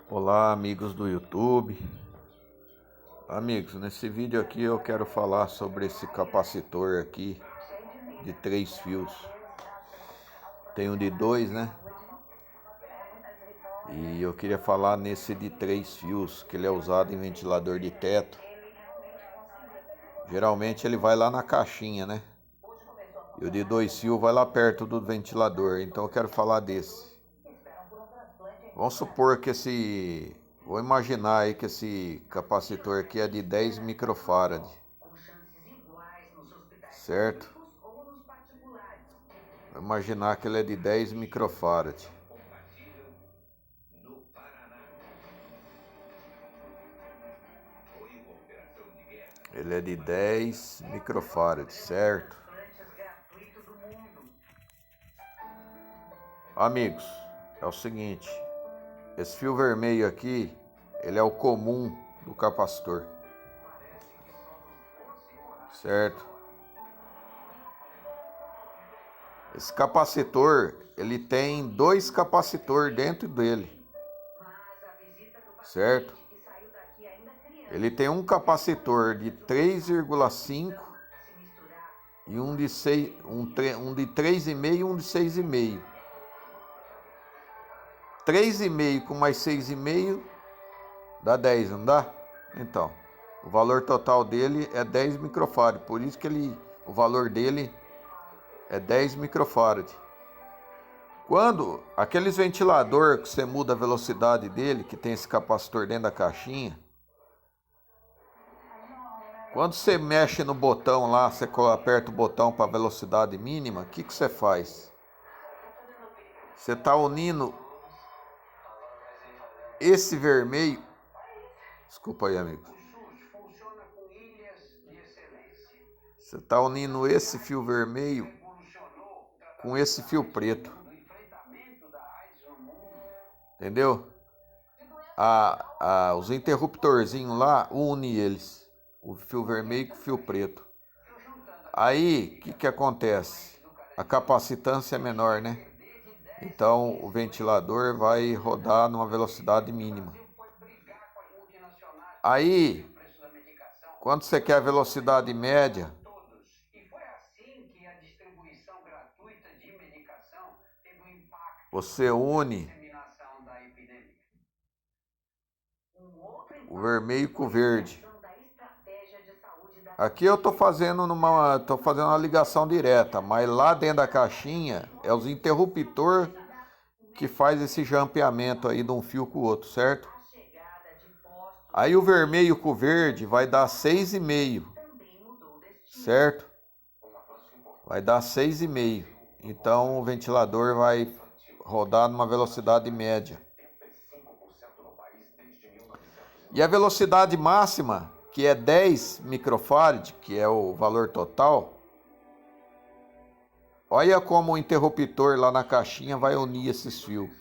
Olá, amigos do YouTube. Amigos, nesse vídeo aqui eu quero falar sobre esse capacitor aqui de 3 fios. Tem um de 2, né? E eu queria falar nesse de 3 fios, que ele é usado em ventilador de teto. Geralmente ele vai lá na caixinha, né? E o de 2 fios vai lá perto do ventilador, então eu quero falar desse. Vamos supor que vou imaginar aí que esse capacitor aqui é de 10 microfarad, certo? Vou imaginar que ele é de 10 microfarad. Ele é de 10 microfarad, certo? Amigos, é o seguinte, esse fio vermelho aqui, ele é o comum do capacitor, certo? Esse capacitor, ele tem 2 capacitores dentro dele, certo? Ele tem um capacitor de 3,5 e um de 6, um de 3,5 e um de 6,5. 3,5 com mais 6,5 dá 10, não dá? Então, o valor total dele é 10 microfarad, por isso que o valor dele é 10 microfarad. Quando aqueles ventilador que você muda a velocidade dele, que tem esse capacitor dentro da caixinha, quando você mexe no botão lá, você aperta o botão para velocidade mínima, o que você faz? Você está unindo esse vermelho. Desculpa aí, amigo. Você está unindo esse fio vermelho com esse fio preto. Entendeu? Os interruptorzinhos lá, une eles. O fio vermelho com o fio preto. Aí, o que acontece? A capacitância é menor, né? Então, o ventilador vai rodar numa velocidade mínima. Aí, quando você quer a velocidade média, você une o vermelho com o verde. Aqui eu tô fazendo uma ligação direta, mas lá dentro da caixinha é os interruptor que faz esse jampeamento aí de um fio com o outro, certo? Aí o vermelho com o verde vai dar 6,5, certo? Vai dar 6,5. Então o ventilador vai rodar numa velocidade média. E a velocidade máxima, que é 10 microfarad, que é o valor total, olha como o interruptor lá na caixinha vai unir esses fios.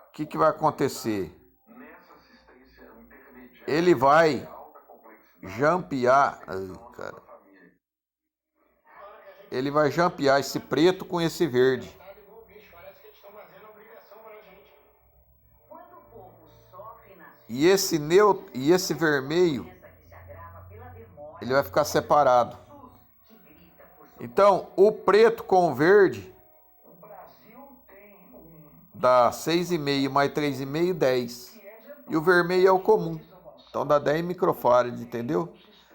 O que vai acontecer? Ele vai jampear, ele vai jampear esse preto com esse verde. E esse vermelho, ele vai ficar separado. Então, o preto com o verde dá 6,5 mais 3,5, 10. E o vermelho é o comum. Então dá 10 microfarad, entendeu?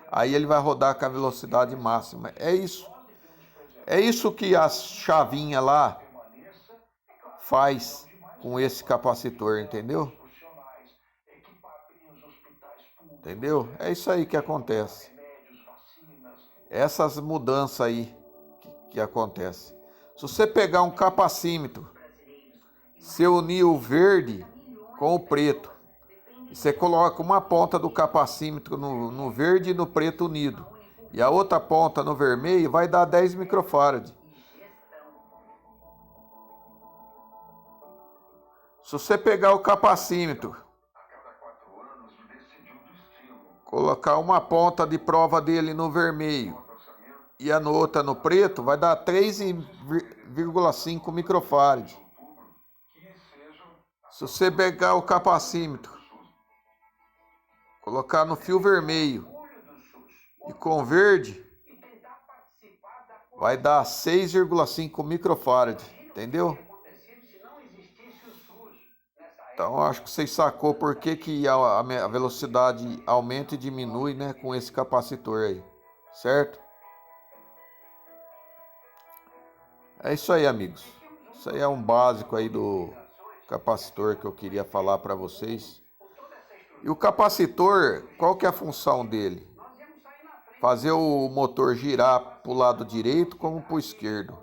Aí ele vai rodar com a velocidade máxima. É isso. É isso que a chavinha lá faz com esse capacitor, entendeu? Entendeu? É isso aí que acontece. Essas mudanças aí que acontecem. Se você pegar um capacímetro, você unir o verde com o preto, você coloca uma ponta do capacímetro no verde e no preto unido, e a outra ponta no vermelho, vai dar 10 microfarad. Se você pegar o capacímetro, colocar uma ponta de prova dele no vermelho e a outra no preto, vai dar 3,5 microfarad. Se você pegar o capacímetro, colocar no fio vermelho e com verde, vai dar 6,5 microfarad, entendeu? Então acho que vocês sacou por que a velocidade aumenta e diminui, né, com esse capacitor aí, certo? É isso aí, amigos. Isso aí é um básico aí do capacitor que eu queria falar para vocês. E o capacitor, qual que é a função dele? Fazer o motor girar para o lado direito como para o esquerdo.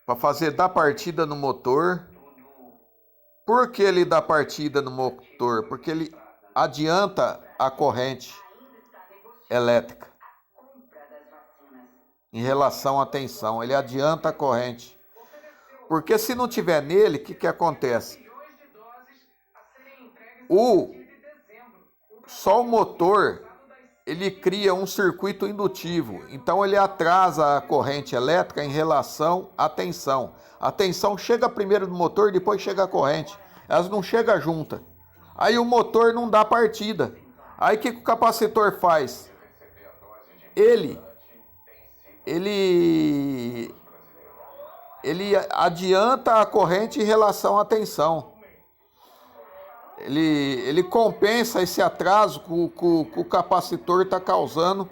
Para fazer dar partida no motor. Por que ele dá partida no motor? Porque ele adianta a corrente elétrica em relação à tensão. Ele adianta a corrente. Porque se não tiver nele, o que acontece? Só o motor, ele cria um circuito indutivo. Então ele atrasa a corrente elétrica em relação à tensão. A tensão chega primeiro no motor, depois chega a corrente. Elas não chegam juntas. Aí o motor não dá partida. Aí o que o capacitor faz? Ele adianta a corrente em relação à tensão. Ele compensa esse atraso que o capacitor está causando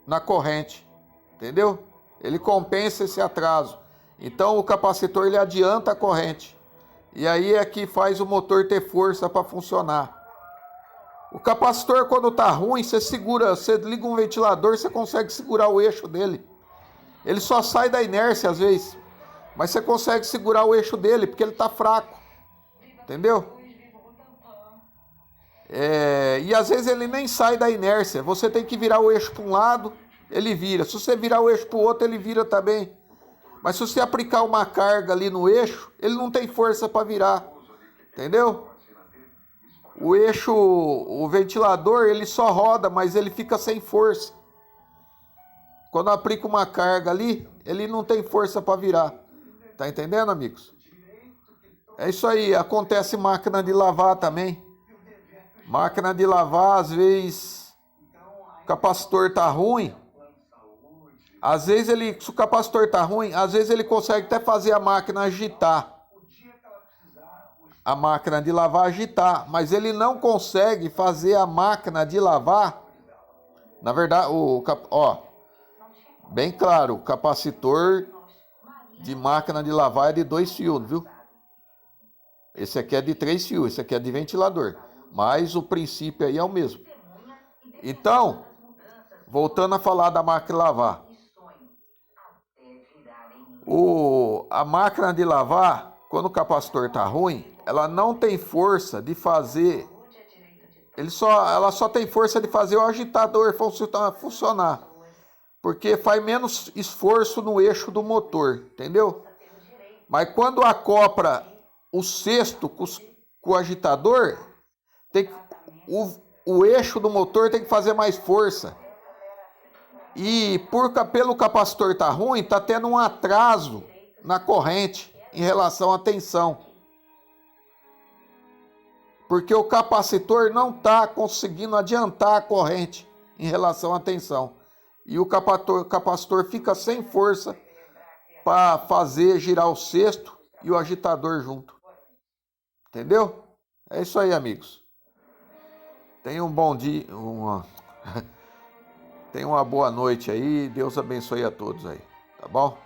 na corrente, entendeu? Ele compensa esse atraso. Então o capacitor ele adianta a corrente. E aí é que faz o motor ter força para funcionar. O capacitor, quando está ruim, você liga um ventilador, você consegue segurar o eixo dele. Ele só sai da inércia às vezes, mas você consegue segurar o eixo dele porque ele está fraco. Entendeu? E às vezes ele nem sai da inércia. Você tem que virar o eixo para um lado, ele vira. Se você virar o eixo para o outro, ele vira também. Mas se você aplicar uma carga ali no eixo, ele não tem força para virar. Entendeu? O eixo, o ventilador, ele só roda, mas ele fica sem força. Quando aplica uma carga ali, ele não tem força para virar. Tá entendendo, amigos? É isso aí. Acontece máquina de lavar também. Máquina de lavar, às vezes, o capacitor tá ruim. Às vezes se o capacitor tá ruim, às vezes ele consegue até fazer a máquina agitar. A máquina de lavar agitar, mas ele não consegue fazer a máquina de lavar. Na verdade, bem claro, o capacitor de máquina de lavar é de 2 fios, viu? Esse aqui é de 3 fios, esse aqui é de ventilador. Mas o princípio aí é o mesmo. Então, voltando a falar da máquina de lavar. A máquina de lavar, quando o capacitor está ruim, ela não tem força de fazer. Ela só tem força de fazer o agitador funcionar. Porque faz menos esforço no eixo do motor, entendeu? Mas quando acopla o cesto com o agitador, o eixo do motor tem que fazer mais força. E pelo capacitor estar ruim, está tendo um atraso na corrente em relação à tensão. Porque o capacitor não está conseguindo adiantar a corrente em relação à tensão. E o capacitor fica sem força para fazer girar o cesto e o agitador junto. Entendeu? É isso aí, amigos. Tenham um bom dia, tenham uma boa noite aí. Deus abençoe a todos aí, tá bom?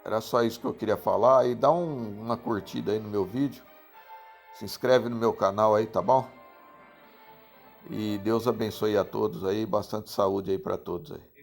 Era só isso que eu queria falar. E dá uma curtida aí no meu vídeo. Se inscreve no meu canal aí, tá bom? E Deus abençoe a todos aí. Bastante saúde aí para todos aí.